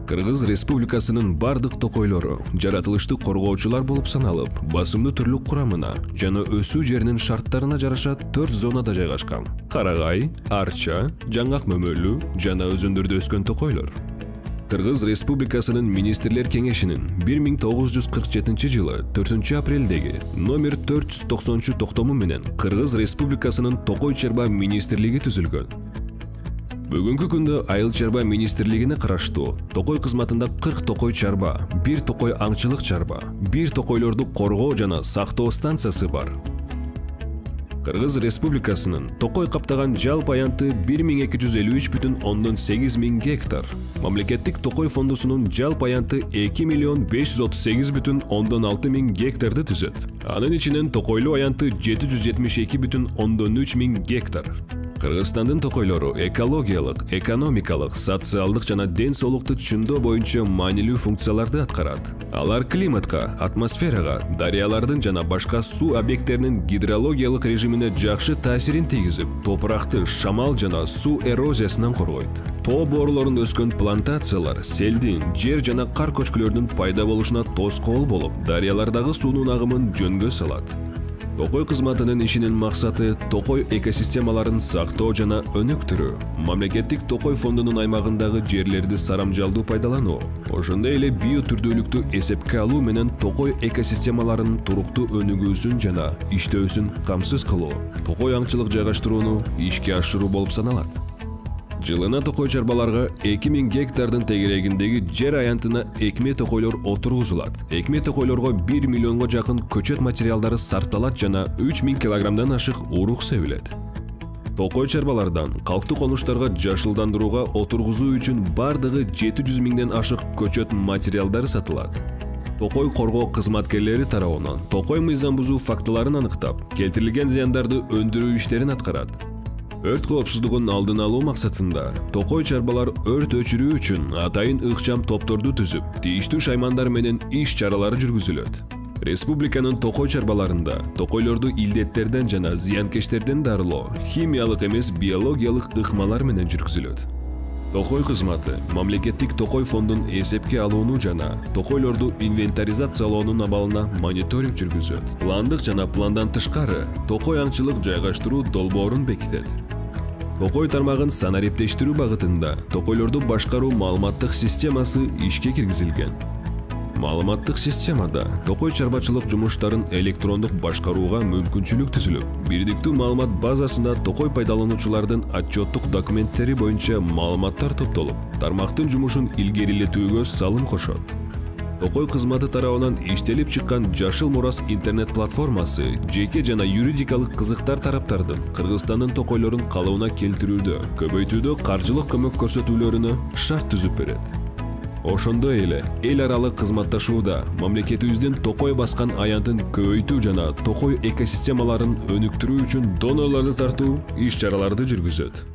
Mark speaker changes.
Speaker 1: Кыргыз Республикасынын бардык токойлору жаратылышты коргоочулар болуп саналып, басымдуу түрлүк курамына жана өсүү жеринин шарттарына жараша 4 зонада жайгашкан. Карагай, арча, жаңгак мөмөлүү жана өзөндөрдө өскөн токойлор. Кыргыз Республикасынын Министрлер Кеңешинин 1947 жылы 4 апрелдеги номер 490 токтому менен Кыргыз Республикасынын Токой Чарба министрлиги түзүлгөн. Бүгүнкү күндө Айыл Чарба министрлигине караштуу Токой кызматында 40 Токой Чарба, 1 Токой аңчылык чарба, 1 токойлорду коргоо жана сактоо станциясы бар. Кыргыз Республикасынын Токой каптаган жалпы аянты 1253,8 миң гектар. Мамлекеттик Токой фондусунун жалпы аянты 2,538,6 миң гектарды түзөт. Анын ичинен токойлуу аянты 772,3 миң гектар. Кыргызстандын токойлору экологиялык, экономикалык, социалдык жана ден соолукту чындоо боюнча маанилүү функцияларды аткарат. Алар климатка, атмосферага, дарыялардын жана башка суу объекттеринин гидрологиялык режимине жакшы таасирин тийгизип, топуракты шамал жана суу эрозиясынан коргойт. Тоо боорлорунда өскөн плантациялар селдин, жер жана кар көчкүлөрдүн пайда болушуна тоскоол болуп, дарыялардагы суунун агымын жөнгө салат. Токой кызматынын ишинин максаты Токой экосистемаларын сактоо жана өнүктүрүү, мамлекеттик Токой фондунун аймагындагы жерлерди сарамжалдуу пайдалануу, ошондой эле биотүрдүүлүктү эсепке алуу менен Токой экосистемаларынын туруктуу өнүгүүсүн жана иштөөсүн камсыз кылуу, Токой аңчылык жайгаштырууну ишке ашыруу болуп саналат. Жылына Токой чарбаларга 2000 гектардын тегерегиндеги жер аянтына экме токойлор отургузулат. Экме токойлорго 1 миллионго жакын көчөт материалдары сарталат жана 3000 килограммдан ашык урук себилет. Токой чарбалардан калктуу конуштарга жашылдандырууга отургузуу үчүн бардыгы 700 миңден ашык көчөт материалдары сатылат. Токой коргоо кызматкерлери тарабынан Токой мыйзам бузуу фактыларын аныктап, келтирилген зыяндарды өндүрүү иштерин аткарат. Өрт коопсуздугун алдын алуу максатында Токой чарбалар өрт өчүрүү үчүн атайын ыкчам топторду түзүп, тийиштүү шаймандар менен иш чаралары жүргүзүлөт. Республиканын Токой чарбаларында токойлорду илдеттерден жана зыянкечтерден дарылоо, химиялык эмес биологиялык ыкмалар менен жүргүзүлөт. Токой кызматы мамлекеттик Токой фондун эсепке алууну жана токойлорду инвентаризациялоонун абалына мониторинг жүргүзөт. Пландык жана пландан тышкары Токой аңчылык жайгаштыруу долбоорун бекитет. Токой тармагын санариптештирүү багытында токойлорду башкаруу маалыматтык системасы ишке киргизилген. Маалыматтык системада Токой чарбачылык жумуштарын электрондук башкарууга мүмкүнчүлүк түзүлүп, бирдиктүү маалымат базасында Токой пайдалануучулардын отчеттук документтери боюнча маалыматтар топтолуп, тармактын жумушун илгерилетүүгө салым кошот. Токой кызматы тарабынан иштелип чыккан Жашыл Мурас интернет платформасы жеке жана юридикалык кызыктар тараптардын Кыргызстандын токойлорун калыбына келтирүүдө, көбөйтүүдө каржылык көмөк көрсөтүүлөрүнө шарт түзүп берет. Ошондой эле эл аралык кызматташууда мамлекетибиздин Токой баскан аянтын көбөйтүү жана Токой экосистемаларын өнүктүрүү үчүн донорлорду тартуу иш чараларды жүргүзөт.